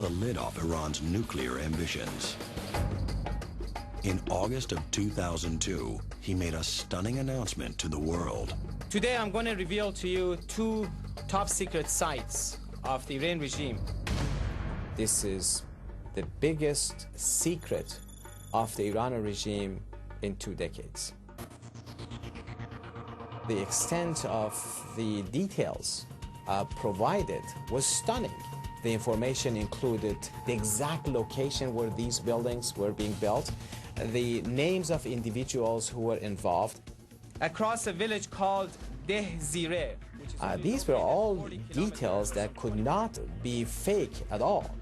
the lid off Iran's nuclear ambitions. In August of 2002, he made a stunning announcement to the world. Today I'm going to reveal to you two top secret sites of the Iran regime. This is the biggest secret of the Iranian regime in 2 decades. The extent of the details provided was stunning. The information included the exact location where these buildings were being built, the names of individuals who were involved. Across a village called Deh-Zireh. These were all details that could not be fake at all.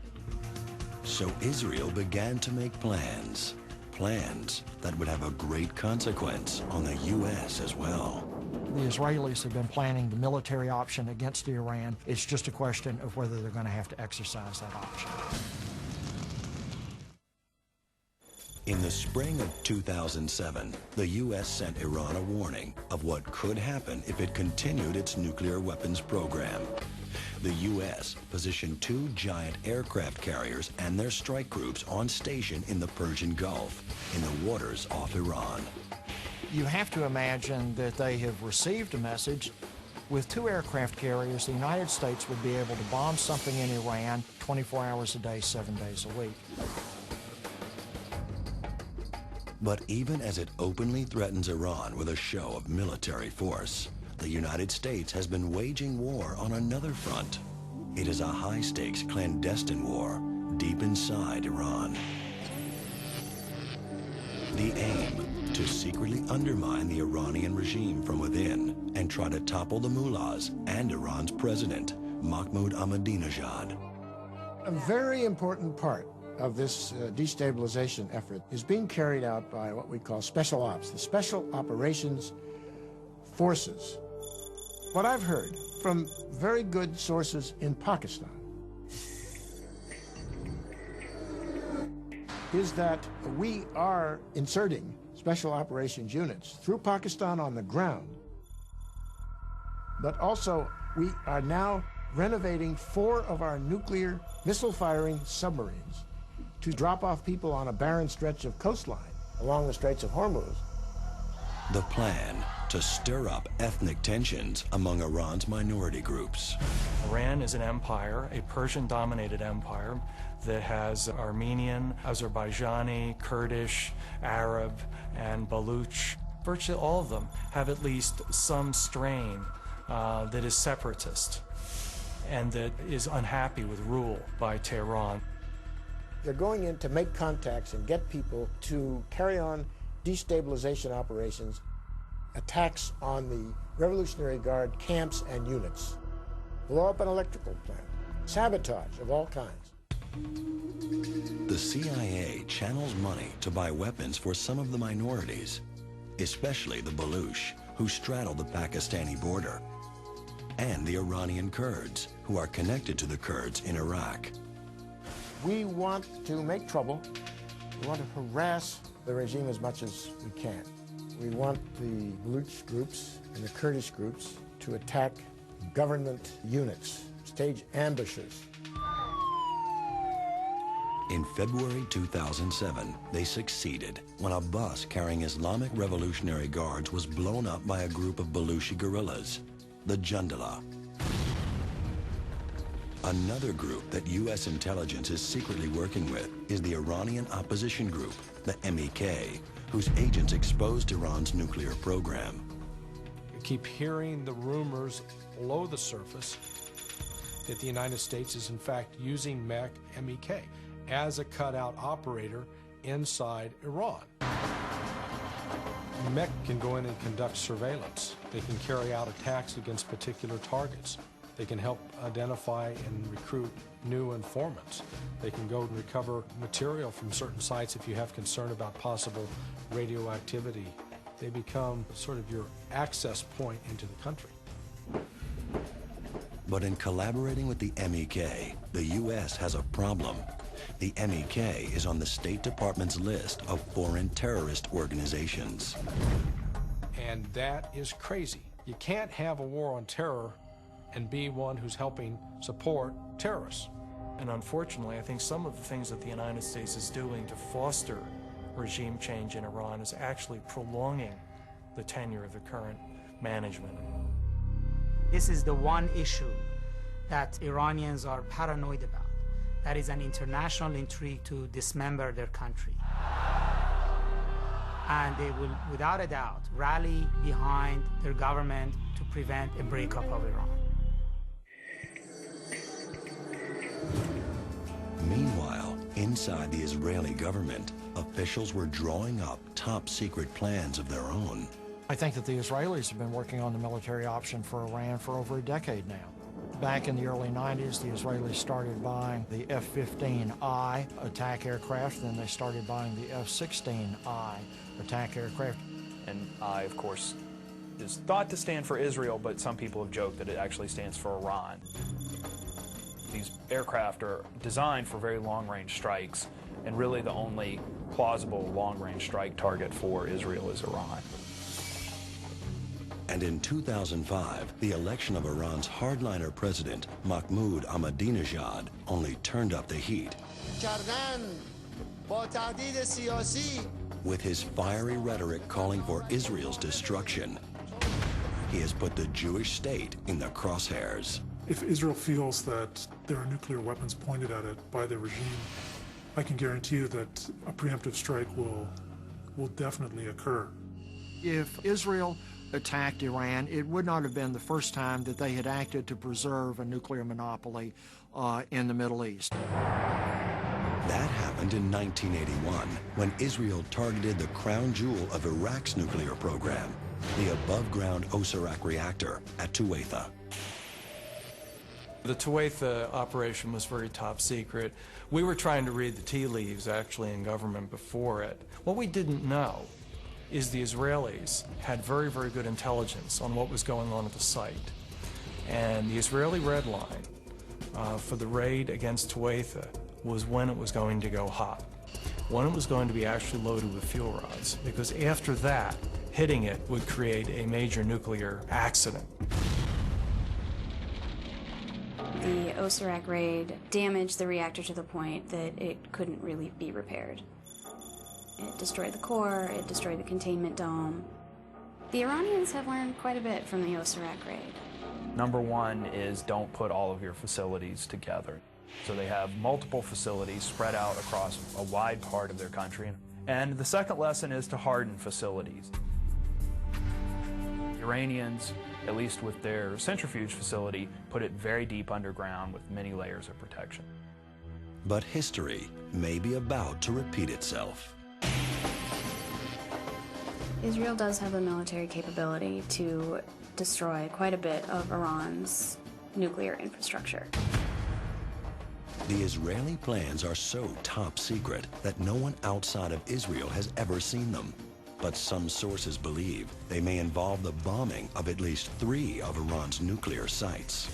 So Israel began to make plans that would have a great consequence on the U.S. as well. The Israelis have been planning the military option against Iran. It's just a question of whether they're going to have to exercise that option. In the spring of 2007, the U.S. sent Iran a warning of what could happen if it continued its nuclear weapons program. The U.S. positioned 2 giant aircraft carriers and their strike groups on station in the Persian Gulf, in the waters off Iran. You have to imagine that they have received a message. With 2 aircraft carriers, the United States would be able to bomb something in Iran 24 hours a day, 7 days a week. But even as it openly threatens Iran with a show of military force, the United States has been waging war on another front. It is a high-stakes clandestine war deep inside Iran. The aim, to secretly undermine the Iranian regime from within and try to topple the mullahs and Iran's president, Mahmoud Ahmadinejad. A very important part of this destabilization effort is being carried out by what we call special ops, the Special Operations Forces. What I've heard from very good sources in Pakistan is that we are inserting special operations units through Pakistan on the ground, but also we are now renovating 4 of our nuclear missile-firing submarines to drop off people on a barren stretch of coastline along the Straits of Hormuz. The plan to stir up ethnic tensions among Iran's minority groups. Iran is an empire, a Persian-dominated empire that has Armenian, Azerbaijani, Kurdish, Arab, and Baluch. Virtually all of them have at least some strain that is separatist and that is unhappy with rule by Tehran. They're going in to make contacts and get people to carry on destabilization operations, attacks on the Revolutionary Guard camps and units, blow up an electrical plant, sabotage of all kinds. The CIA channels money to buy weapons for some of the minorities, especially the Baluch, who straddle the Pakistani border, and the Iranian Kurds, who are connected to the Kurds in Iraq. We want to make trouble. We want to harass the regime as much as we can. We want the Baluch groups and the Kurdish groups to attack government units, stage ambushes. In February 2007, they succeeded when a bus carrying Islamic Revolutionary Guards was blown up by a group of Baluchi guerrillas, the Jundala. Another group that U.S. intelligence is secretly working with is the Iranian opposition group, the MEK, whose agents exposed Iran's nuclear program. We keep hearing the rumors below the surface that the United States is in fact using MEK as a cutout operator inside Iran. MEK can go in and conduct surveillance. They can carry out attacks against particular targets. They can help identify and recruit new informants. They can go and recover material from certain sites if you have concern about possible radioactivity. They become sort of your access point into the country. But in collaborating with the MEK, the U.S. has a problem. The MEK is on the State Department's list of foreign terrorist organizations. And that is crazy. You can't have a war on terror and be one who's helping support terrorists. And unfortunately, I think some of the things that the United States is doing to foster regime change in Iran is actually prolonging the tenure of the current management. This is the one issue that Iranians are paranoid about. That is an international intrigue to dismember their country. And they will, without a doubt, rally behind their government to prevent a breakup of Iran. Meanwhile, inside the Israeli government, officials were drawing up top-secret plans of their own. I think that the Israelis have been working on the military option for Iran for over a decade now. Back in the early 90s, the Israelis started buying the F-15I attack aircraft, then they started buying the F-16I attack aircraft. And I, of course, is thought to stand for Israel, but some people have joked that it actually stands for Iran. These aircraft are designed for very long-range strikes, and really the only plausible long-range strike target for Israel is Iran. And in 2005, the election of Iran's hardliner president, Mahmoud Ahmadinejad, only turned up the heat. With his fiery rhetoric calling for Israel's destruction, he has put the Jewish state in the crosshairs. If Israel feels that there are nuclear weapons pointed at it by the regime, I can guarantee you that a preemptive strike will definitely occur. If Israel attacked Iran, it would not have been the first time that they had acted to preserve a nuclear monopoly in the Middle East. That happened in 1981, when Israel targeted the crown jewel of Iraq's nuclear program, the above-ground Osirak reactor at Tuwaitha. The Tuwaitha operation was very top secret. We were trying to read the tea leaves, actually, in government before it. What we didn't know is the Israelis had very, very good intelligence on what was going on at the site. And the Israeli red line for the raid against Tuwaitha was when it was going to go hot, when it was going to be actually loaded with fuel rods, because after that, hitting it would create a major nuclear accident. The Osirak raid damaged the reactor to the point that it couldn't really be repaired. It destroyed the core, it destroyed the containment dome. The Iranians have learned quite a bit from the Osirak raid. Number one is don't put all of your facilities together. So they have multiple facilities spread out across a wide part of their country. And the second lesson is to harden facilities. The Iranians, at least with their centrifuge facility, put it very deep underground with many layers of protection. But history may be about to repeat itself. Israel does have the military capability to destroy quite a bit of Iran's nuclear infrastructure. The Israeli plans are so top secret that no one outside of Israel has ever seen them. But some sources believe they may involve the bombing of at least 3 of Iran's nuclear sites.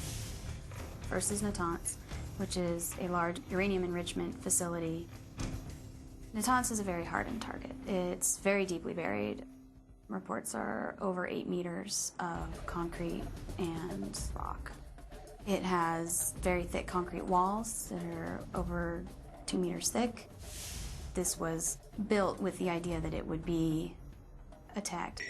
First is Natanz, which is a large uranium enrichment facility. Natanz is a very hardened target. It's very deeply buried. Reports are over 8 meters of concrete and rock. It has very thick concrete walls that are over 2 meters thick. This was built with the idea that it would be attacked.